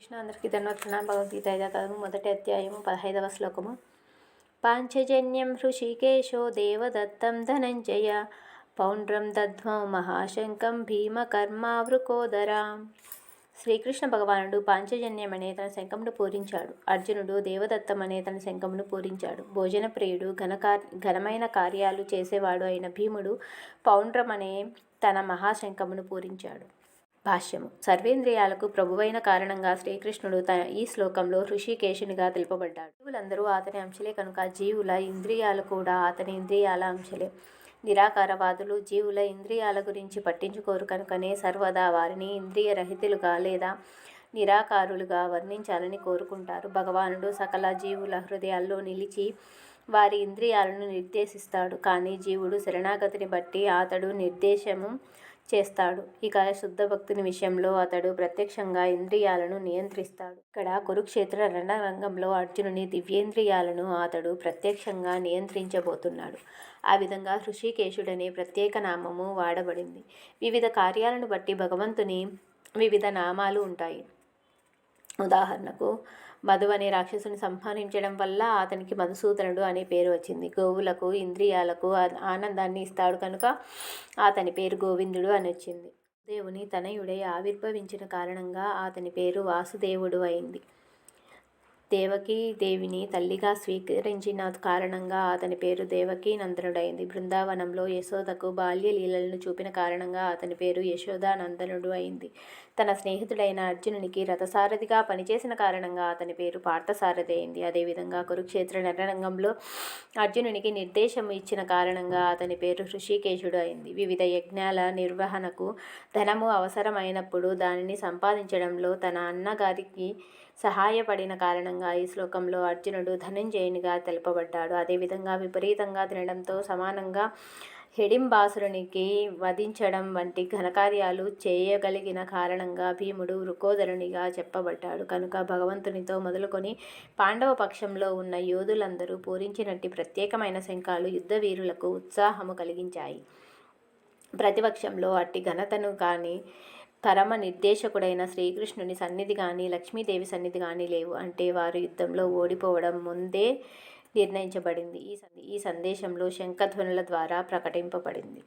కృష్ణ అందరికీ ధన్వత్న భగవద్గీత 5వ అధ్యాయము మొదటి అధ్యాయము 15వ శ్లోకము. పాంచజన్యం హృషికేశో దేవదత్తం ధనంజయ పౌండ్రం దధ్మౌ మహాశంకం భీమకర్మావృకోదరా. శ్రీకృష్ణ భగవానుడు పాంచజన్యం అనే తన శంఖమును పూరించాడు. అర్జునుడు దేవదత్తం అనే తన శంఖమును పూరించాడు. భోజన ప్రియుడు ఘనమైన కార్యాలు చేసేవాడు అయిన భీముడు పౌండ్రం అనే తన మహాశంఖమును పూరించాడు. భాష్యము. సర్వేంద్రియాలకు ప్రభువైన కారణంగా శ్రీకృష్ణుడు ఈ శ్లోకంలో హృషికేశునిగా తెలుపబడ్డాడు. జీవులందరూ అతని అంశలే కనుక జీవుల ఇంద్రియాలు కూడా అతని ఇంద్రియాల అంశలే. నిరాకారవాదులు జీవుల ఇంద్రియాల గురించి పట్టించుకోరు కనుకనే సర్వదా వారిని ఇంద్రియ రహితులుగా లేదా నిరాకారులుగా వర్ణించాలని కోరుకుంటారు. భగవానుడు సకల జీవుల హృదయాల్లో నిలిచి వారి ఇంద్రియాలను నిర్దేశిస్తాడు. కానీ జీవుడు శరణాగతిని బట్టి అతడు నిర్దేశము చేస్తాడు. ఇక శుద్ధ భక్తుని విషయంలో అతడు ప్రత్యక్షంగా ఇంద్రియాలను నియంత్రిస్తాడు. ఇక్కడ కురుక్షేత్ర రణరంగంలో అర్జునుని దివ్యేంద్రియాలను అతడు ప్రత్యక్షంగా నియంత్రించబోతున్నాడు. ఆ విధంగా హృషికేశుడనే ప్రత్యేక నామము వాడబడింది. వివిధ కార్యాలను బట్టి భగవంతుని వివిధ నామాలు ఉంటాయి. ఉదాహరణకు మధు అనే రాక్షసుని సంహరించడం వల్ల అతనికి మధుసూదనుడు అనే పేరు వచ్చింది. గోవులకు ఇంద్రియాలకు ఆనందాన్ని ఇస్తాడు కనుక అతని పేరు గోవిందుడు అని వచ్చింది. దేవుని తనయుడై ఆవిర్భవించిన కారణంగా అతని పేరు వాసుదేవుడు అయింది. దేవకీ దేవిని తల్లిగా స్వీకరించిన కారణంగా అతని పేరు దేవకీ నందనుడైంది. బృందావనంలో యశోదకు బాల్య లీలలను చూపిన కారణంగా అతని పేరు యశోదానందనుడు అయింది. తన స్నేహితుడైన అర్జునునికి రథసారథిగా పనిచేసిన కారణంగా అతని పేరు పార్థసారథి అయింది. అదేవిధంగా కురుక్షేత్ర రణరంగంలో అర్జునునికి నిర్దేశం ఇచ్చిన కారణంగా అతని పేరు హృషికేశుడు అయింది. వివిధ యజ్ఞాల నిర్వహణకు ధనము అవసరమైనప్పుడు దానిని సంపాదించడంలో తన అన్నగారికి సహాయపడిన కారణంగా ఈ శ్లోకంలో అర్జునుడు ధనంజయునిగా తెలుపబడ్డాడు. అదేవిధంగా విపరీతంగా తినడంతో సమానంగా హిడింబాసురునికి వధించడం వంటి ఘనకార్యాలు చేయగలిగిన కారణంగా భీముడు వృకోదరునిగా చెప్పబడ్డాడు. కనుక భగవంతునితో మొదలుకొని పాండవ పక్షంలో ఉన్న యోధులందరూ పూరించినట్టి ప్రత్యేకమైన శంఖాలు యుద్ధవీరులకు ఉత్సాహము కలిగించాయి. ప్రతిపక్షంలో అట్టి ఘనతను కానీ పరమ నిర్దేశకుడైన శ్రీకృష్ణుని సన్నిధి కానీ లక్ష్మీదేవి సన్నిధి కానీ లేవు. అంటే వారు యుద్ధంలో ఓడిపోవడం ముందే నిర్ణయించబడింది. ఈ సందేశంలో శంఖధ్వనుల ద్వారా ప్రకటింపబడింది.